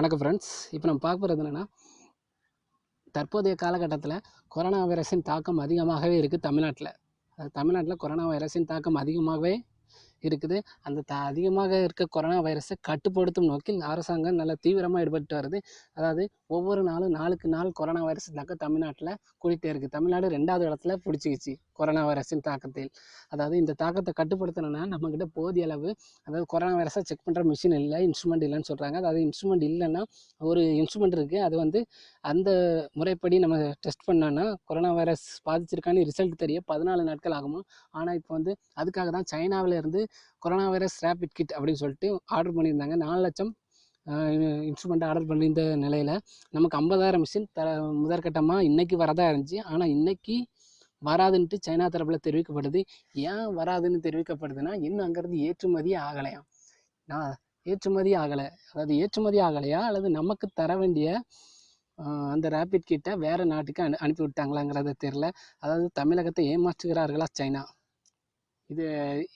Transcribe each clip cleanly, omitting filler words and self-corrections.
வணக்கம் ஃப்ரெண்ட்ஸ். இப்போ நம்ம பார்க்க போகிறது என்னென்னா, தற்போதைய காலகட்டத்தில் கொரோனா வைரஸின் தாக்கம் அதிகமாகவே இருக்குது தமிழ்நாட்டில். தமிழ்நாட்டில் கொரோனா வைரஸின் தாக்கம் அதிகமாகவே இருக்குது. அந்த அதிகமாக இருக்க கொரோனா வைரஸை கட்டுப்படுத்தும் நோக்கில் அரசாங்கம் நல்ல தீவிரமாக ஈடுபட்டு வருது. அதாவது ஒவ்வொரு நாளும் நாளுக்கு நாள் கொரோனா வைரஸ் தாக்கம் தமிழ்நாட்டில் கூடிட்டே இருக்குது. தமிழ்நாடு 2வது இடத்துல பிடிச்சிக்கிச்சு கொரோனா வைரஸின் தாக்கத்தில். அதாவது இந்த தாக்கத்தை கட்டுப்படுத்தணும்னா நம்மக்கிட்ட போதிய அளவு அதாவது கொரோனா வைரஸை செக் பண்ணுற மிஷின் இல்லை, இன்ஸ்ட்ருமெண்ட் இல்லைன்னு சொல்கிறாங்க. அதாவது இன்ஸ்ட்ருமெண்ட் இல்லைன்னா ஒரு இன்ஸ்ட்ருமெண்ட் இருக்குது, அது வந்து அந்த முறைப்படி நம்ம டெஸ்ட் பண்ணோன்னா கொரோனா வைரஸ் பாதிச்சிருக்கான்னு ரிசல்ட் தெரிய 14 நாட்கள் ஆகுமா. ஆனால் இப்போ வந்து அதுக்காக தான் சைனாவிலேருந்து கொரோனா வைரஸ் ரேபிட் கிட் அப்படின்னு சொல்லிட்டு ஆர்டர் பண்ணியிருந்தாங்க. 4 லட்சம் இன்ஸ்ட்ருமெண்ட் ஆர்டர் பண்ணியிருந்த நிலையில் நமக்கு 50,000 மிஷின் முதற்கட்டமாக இன்றைக்கி வரதா இருந்துச்சு. ஆனால் இன்றைக்கி வராதுன்ட்டு சைனா தரப்பில் தெரிவிக்கப்படுது. ஏன் வராதுன்னு தெரிவிக்கப்படுதுன்னா, இன்னும் அங்கேருந்து ஏற்றுமதி ஆகலையாம். ஏற்றுமதி ஆகலை, அதாவது ஏற்றுமதி ஆகலையா அல்லது நமக்கு தர வேண்டிய அந்த ரேபிட் கிட்டை வேறு நாட்டுக்கு அனுப்பி விட்டாங்களாங்கிறது தெரில. அதாவது தமிழகத்தை ஏமாற்றுகிறார்களா சைனா?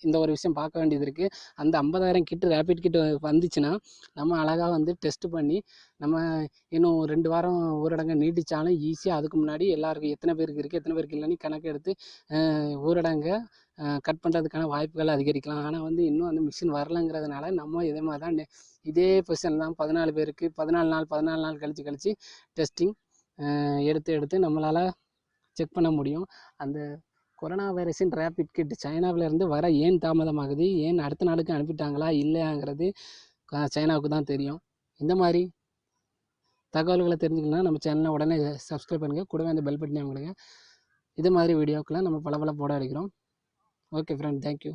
இந்த ஒரு விஷயம் பார்க்க வேண்டியது இருக்குது. அந்த 50,000 கிட்டு ரேபிட் கிட்டு வந்துச்சுன்னா நம்ம அழகாக வந்து டெஸ்ட் பண்ணி நம்ம இன்னும் 2 வாரம் ஊரடங்கை நீட்டிச்சாலும் ஈஸியாக அதுக்கு முன்னாடி எல்லாருக்கும் எத்தனை பேருக்கு இருக்குது எத்தனை பேருக்கு இல்லைன்னு கணக்கு எடுத்து ஊரடங்கை கட் பண்ணுறதுக்கான வாய்ப்புகள் அதிகரிக்கலாம். ஆனால் வந்து இன்னும் அந்த மிஷின் வரலைங்கிறதுனால நம்ம இதே மாதிரி தான் இதே பொசிஷன் தான் 14 பேருக்கு 14 நாள் கழித்து டெஸ்டிங் எடுத்து நம்மளால் செக் பண்ண முடியும். அந்த கொரோனா வைரஸின் ரேபிட் கிட் சைனாவிலேருந்து வர ஏன் தாமதமாகுது, ஏன் அடுத்த நாளுக்கு அனுப்பிட்டாங்களா இல்லையாங்கிறது சைனாவுக்கு தான் தெரியும். இந்த மாதிரி தகவல்களை தெரிஞ்சுக்கணும்னா நம்ம சேனலை உடனே சப்ஸ்கிரைப் பண்ணுங்கள், கூடவே அந்த பெல் பட்டனை கொடுங்க. இது மாதிரி வீடியோக்கெலாம் நம்ம பல போட அடிக்கிறோம். Okay friend, thank you.